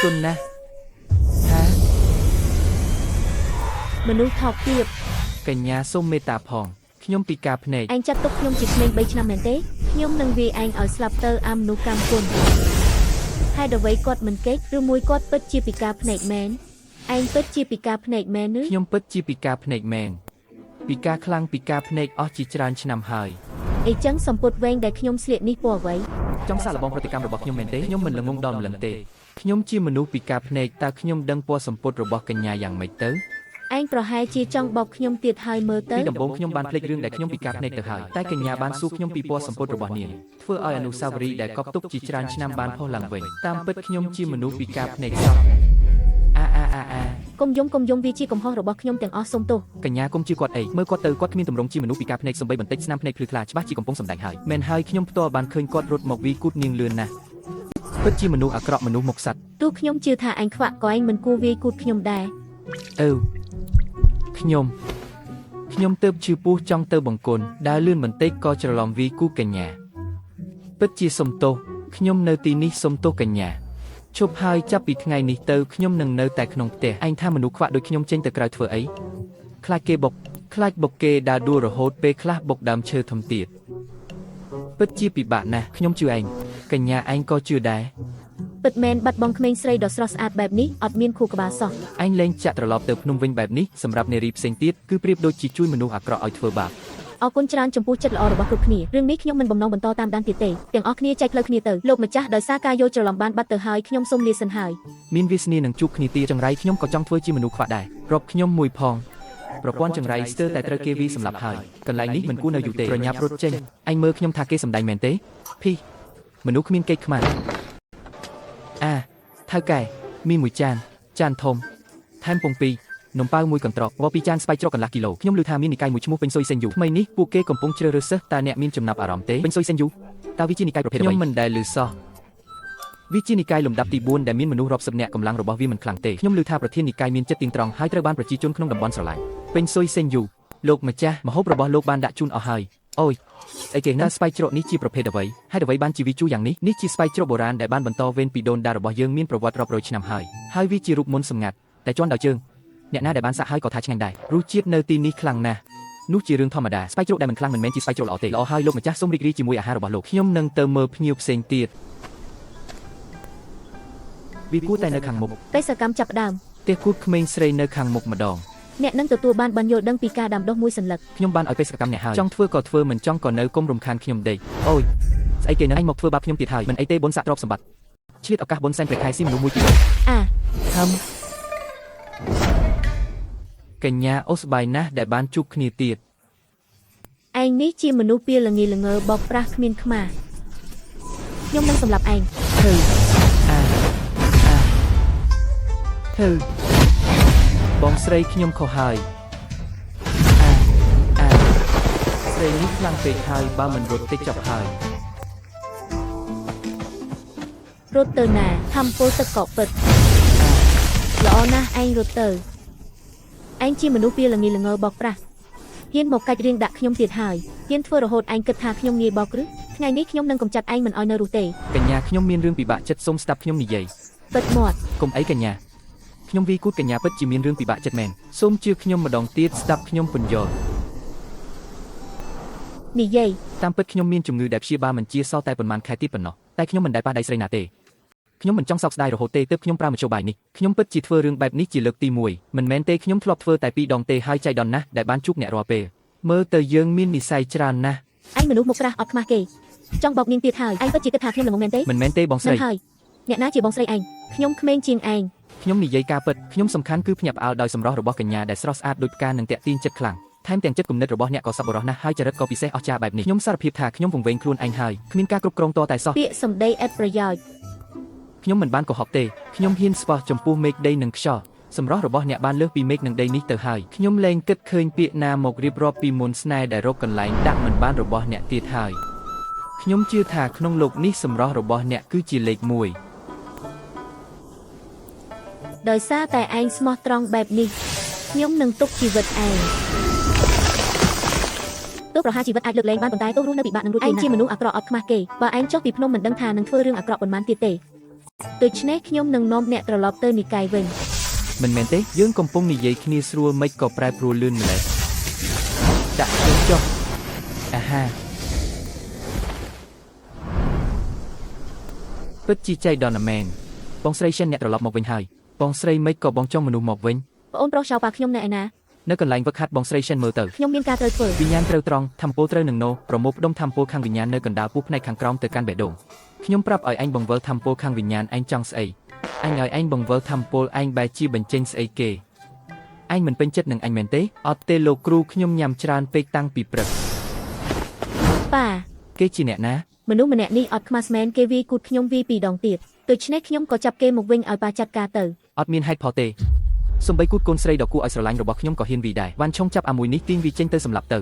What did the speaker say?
គុណណាស់ថាមនុស្សថោកទាបកញ្ញាសូមមេត្តាផងខ្ញុំពិការភ្នែកឯងចាត់ទុកខ្ញុំជាក្មេង3ឆ្នាំមែនទេខ្ញុំនឹងវាយឯងឲ្យស្លាប់ទៅអាមនុស្សកម្មគុណហេតុអ្វីគាត់មិនកេះឬមួយគាត់ពិតជាពិការភ្នែកមែនឯងពិតជាពិការភ្នែកមែនឬខ្ញុំពិតជាពិការភ្នែកមែនពិការខ្លាំងពិការភ្នែកអស់ជាច្រើនឆ្នាំហើយអីចឹងសម្ពុតវែងដែលខ្ញុំស្លៀកនេះពណ៌អ្វីចង់សាកល្បងប្រតិកម្មរបស់ខ្ញុំមែនទេខ្ញុំមិនល្ងងដល់ម្លឹងទេខ្ញុំជាមនុស្សពិការភ្នែកតើខ្ញុំដឹងពណ៌សម្ពុតរបស់កញ្ញាយ៉ាងម៉េចទៅឯងប្រហែលជាចង់បោកខ្ញុំទៀតហើយមើលទៅពីដំបូងខ្ញុំបានភ្លេចរឿងដែលខ្ញុំពិការភ្នែកទៅហើយតែកញ្ញាបានសួរខ្ញុំពីពណ៌សម្ពុតរបស់នាងធ្វើឲ្យអនុស្សាវរីយ៍ដែលកប់ទុកជាច្រើនឆ្នាំបានផុសឡើងវិញតាមពិតខ្ញុំជាមនុស្សពិការភ្នែកសោះកុំយំវាជាកំហុសរបស់ខ្ញុំទាំងអស់សូមទោសកញ្ញាគុំជឿគាត់អីមើលគាត់ទៅគាត់គ្មានទម្រង់ជាមនុស្សពិការភ្នែកសំបីបន្តិចស្នាមភ្នែកភ្លឺថ្លាច្បាស់ជាកំពុងសម្ដែងហើយមែនហើយខ្ញុំផ្ទាល់បានឃើញគាត់រត់មកវីគូតនាងលឿនណាស់ពិតជាមនុស្សអាក្រក់មនុស្សមុខសត្វទោះខ្ញុំជឿថាឯងខ្វាក់ក៏ឯងមិនគួរវាយគូតខ្ញុំដែរខ្ញុំទើបឈឺពោះចង់ទៅបង្គន់ដើរលឿនបន្តិចក៏ច្រឡំវីគូកញ្ញាពិតជាសុំទោសខ្ញុំនៅទីនេះសុំទោសកញ្ញាឈប់ហើយចាប់ពីថ្ងៃនេះទៅខ្ញុំនឹងនៅតែក្នុងផ្ទះឯងថាមនុស្សខ្វាក់ដូចខ្ញុំចេញទៅក្រៅធ្វើអីខ្លាចគេបុកគេដើរដួលរហូតពេលខ្លះបុកដើមឈើធំទៀតពិតជាពិបាកណាស់ខ្ញុំជឿឯងកញ្ញាឯងក៏ជឿដែរពិតមែនបាត់បង់ក្មេងស្រីដ៏ស្រស់ស្អាតបែបនេះអត់មានខួរក្បាលសោះឯងលែងចាក់ត្រឡប់ទៅភ្នំវិញបែបនេះសម្រាប់នារីផ្សេងទៀតគឺប្រៀបដូចជាជួយមនុស្សអាក្រក់ឲ្យធ្វើបាបអរគុណច្រើនចំពោះចិត្តល្អរបស់គ្រប់គ្នារឿងនេះខ្ញុំមិនបំណងបន្តតាមដានទៀតទេទាំងអស់គ្នាចែកផ្លូវគ្នាទៅលោកម្ចាស់ដោយសារការយល់ច្រឡំបានបាត់ទៅហើយខ្ញុំសូមលាសិនហើយមានវាសនានឹងជួបគ្នាទៀតចង្រៃខ្ញុំក៏ចង់ធ្វើជាមនុស្សខ្វាក់ដែររាប់ខ្ញុំមួយផងប្រព័ន្ធចង្រៃស្ទើរតែត្រូវគេវាសម្លាប់ហើយកន្លែងនេះមិនគួរនៅយូរទេប្រញាប់រត់ចេញឯងមើលខ្ញុំថាគេសម្ដែងមែនទេភីមនុស្សគ្មានកិច្ចខ្មាស់ថៅកែមីមួយចានធំថែមពង2នំប៉ាវមួយកន្ត្រកវ៉ពីចានស្បៃជ្រក់កន្លះគីឡូខ្ញុំឮថាមាននិកាយមួយឈ្មោះពេញសុយសេនយូថ្មីនេះពួកគេកំពុងជ្រើសរើសសិស្សតើអ្នកមានចំណាប់អារម្មណ៍ទេពេញសុយសេនយូតើវាជានិកាយប្រភេទអ្វីខ្ញុំមិនដែលឮសោះវាជានិកាយលំដាប់ទី4ដែលមានមនុស្សរាប់សិបនាក់កម្លាំងរបស់វាមិនខ្លាំងទេខ្ញុំឮថាប្រធាននិកាយមានចិត្តទៀងត្រង់ហើយត្រូវបានប្រជាជនក្នុងតំបន់ស្រឡាញ់ពេញសុយសេនយូលោកម្ចាស់ម្ហូបរបស់លោកបានដាក់ជូនអស់ហើយអូយអីគេណាស្បៃជ្រក់នេះជាប្រភេទអ្វីហើយអ្វីបានជាវាជូរយ៉ាងនេះនេះជាស្បៃជ្រក់បុរាណដែលបានបន្តវេនពីដូនតារបស់យើងមានប្រវត្តិរាប់រយឆ្នាំហើយវាជារូបមន្តសម្ងាត់តែជន់ដល់ជើងអ្នកណាដែលបានសាកហើយក៏ថាឆ្ងាញ់ដែររសជាតិនៅទីនេះខ្លាំងណាស់នោះជារឿងធម្មតាស្បៃជ្រក់ដែលមិនខ្លាំងមិនមែនជាស្បៃជ្រក់ល្អទេល្អហើយលោកម្ចាស់សូមរីករាយជាមួយអាហាររបស់លោកខ្ញុំនឹងទៅមើលភ្ញៀវផ្សេងទៀតវាគួរតែនៅខាងមុខបេសកម្មចាប់ផ្ដើមផ្ទះគូតក្មេងស្រីនៅខាងមុខម្ដងអ្នកនឹងទទួលបានបានយល់ដឹងពីការដាំដុះមួយសន្លឹកខ្ញុំបានឲ្យបេសកម្មអ្នកហើយចង់ធ្វើក៏ធ្វើមិនចង់ក៏នៅកុំរំខានខ្ញុំដេកអូយស្អីគេនឹងឯងមកធ្វើបាបខ្ញុំទៀតហើយមិនអីទេបុណ្យសាក់ទ្រព្យសម្បត្តិឆ្លៀតឱកាសបុណ្យសែនព្រះខែស៊ីមនុស្សមួយទីកញ្ញាអូសបាយណាស់ដែលបានជួបគ្នាទៀតឯងនេះជាមនុស្សពីល្ងីល្ងើបោកប្រាស់គ្មានខ្មាស់ខ្ញុំនឹងសម្លាប់ឯងបងស្រីខ្ញុំខុសហើយស្រីនេះខ្លាំងពេកហើយបើមិនរត់តិចចាប់ហើយរត់ទៅណាធម្មពលទឹកក៏ពិតល្អណាស់ឯងរត់ទៅឯងជាមនុស្សពីល្ងីល្ងើបោកប្រាស់ហ៊ានមកកាច់រៀងដាក់ខ្ញុំទៀតហើយហ៊ានធ្វើរហូតឯងគិតថាខ្ញុំងាយបោកឬថ្ងៃនេះខ្ញុំនឹងកំចាត់ឯងមិនឲ្យនៅរស់ទេកញ្ញាខ្ញុំមានរឿងពិបាកចិត្តសូមស្ដាប់ខ្ញុំនិយាយពិតមាត់កុំអីកញ្ញាខ្ញុំវីគូតកញ្ញាពិតជាមានរឿងពិបាកចិត្តមែនសូមជឿខ្ញុំម្ដងទៀតស្ដាប់ខ្ញុំពន្យល់និយាយតាមពិតខ្ញុំមានជំងឺដែលព្យាបាលមិនជាសល់តែប៉ុន្មានខែទៀតប៉ុណ្ណោះតែខ្ញុំមិនដែលប៉ះដៃស្រីណាទេខ្ញុំមិនចង់សោកស្ដាយរហូតទេទើបខ្ញុំប្រើមធ្យោបាយនេះខ្ញុំពិតជាធ្វើរឿងបែបនេះជាលើកទី1មិនមែនទេខ្ញុំធ្លាប់ធ្វើតែ2ដងទេហើយចៃដន្យណាស់ដែលបានជួបអ្នករាល់ពេលមើលទៅយើងមាននិស្ស័យច្រើនណាស់ឯងមនុស្សមុខក្រាស់អត់ខ្មាស់គេចង់បោកនាងទៀតហើយឯងពិតជាគិតថាខ្ញុំល្ងងមែនទេមិនមែនទេបងស្រីហើយអ្នកណាជាបងស្រីឯងខ្ញុំក្មេងជាងឯងខ្ញុំនិយាយការពិតខ្ញុំសំខាន់គឺភ្ញាក់ផ្អើលដោយសម្រស់របស់កញ្ញាដែលស្រស់ស្អាតដូចផ្កានិងតាក់ទាញចិត្តខ្លាំងថែមទាំងចិត្តគំនិតរបស់អ្នកក៏សប្បុរសណាស់ហើយចរិតក៏ពិសេសអស្ចារ្យបែបនេះខ្ញុំសារភាពថាខ្ញុំវង្វេងខ្លួនឯងហើយគ្មានការគ្រប់គ្រងតតែសោះពាក្យសម្ដីឥតប្រយោជន៍ខ្ញុំមិនបានកុហកទេខ្ញុំហ៊ានស្បោះចំពោះមេឃដីនិងខ្យល់សម្រស់របស់អ្នកបានលើសពីមេឃនិងដីនេះទៅហើយខ្ញុំលែងគិតឃើញពាក្យណាមករៀបរាប់ពីមន្តស្នេហ៍ដែលរកកន្លែងដាក់មិនបានរបស់អ្នកទៀតហើយខ្ញុំជឿថាក្នុងโลกនេះសម្រស់របស់អ្នកគឺជាលេខ1ដោយសារតែឯងស្មោះត្រង់បែបនេះខ្ញុំនឹងទុកជីវិតឯងទោះប្រហារជីវិតអាចលើកលែងបានប៉ុន្តែទោះរស់នៅពិបាកនឹងរួចទេឯងជាមនុស្សអាក្រក់អត់ខ្មាស់គេបើឯងចុះពីភ្នំមិនដឹងថានឹងធ្វើរឿងអាក្រក់ប៉ុន្មានទៀតទេ ដូច្នេះខ្ញុំនឹងនាំអ្នកត្រឡប់ទៅនិកាយវិញ មិនមែនទេយើងកំពុងនិយាយគ្នាស្រួលមិនក៏ប្រែប្រួលលឿនម្ល៉េះដាក់ខ្ញុំចុះអាហាពិតជាចៃដន្យមែនបងស្រីសិនអ្នកត្រឡប់មកវិញហើយបងស្រីមិនក៏បងចង់មនុស្សមកវិញ បងអូនប្រុសចៅប៉ាខ្ញុំនៅឯណា នៅកន្លែងវឹកហាត់បងស្រីសិនមើលទៅ ខ្ញុំមានការត្រូវធ្វើ វិញ្ញាណត្រូវត្រង់ធម្មពលត្រូវនឹងណូប្រមូលផ្ដុំធម្មពលខាងវិញ្ញាណនៅកណ្ដាលពោះផ្នែកខាងក្រោមទៅកាន់បេះដូងខ្ញុំប្រាប់ឲ្យឯងបង្វិលធម្មពលខាងវិញ្ញាណឯងចង់ស្អីអញឲ្យឯងបង្វិលធម្មពលឯងបែរជាបញ្ចេញស្អីគេឯងមិនពេញចិត្តនឹងអញមែនទេអត់ទេលោកគ្រូខ្ញុំញ៉ាំច្រើនពេកតាំងពីព្រឹក ប៉ា គេជាអ្នកណា មនុស្សម្នាក់នេះអត់ខ្មាស់មែនគេវាយគូតខ្ញុំវាយពីរដងទៀតដូច្នេះខ្ញុំក៏ចាប់គេមកវិញឲ្យប៉ាចាត់ការទៅ អត់មានហេតុផលទេសំបីគូតកូនស្រីដ៏គួរឲ្យស្រឡាញ់របស់ខ្ញុំក៏ហ៊ានវីដែរវ៉ាន់ឆុងចាប់អាមួយនេះទាញវាចេញទៅសម្លាប់ទៅ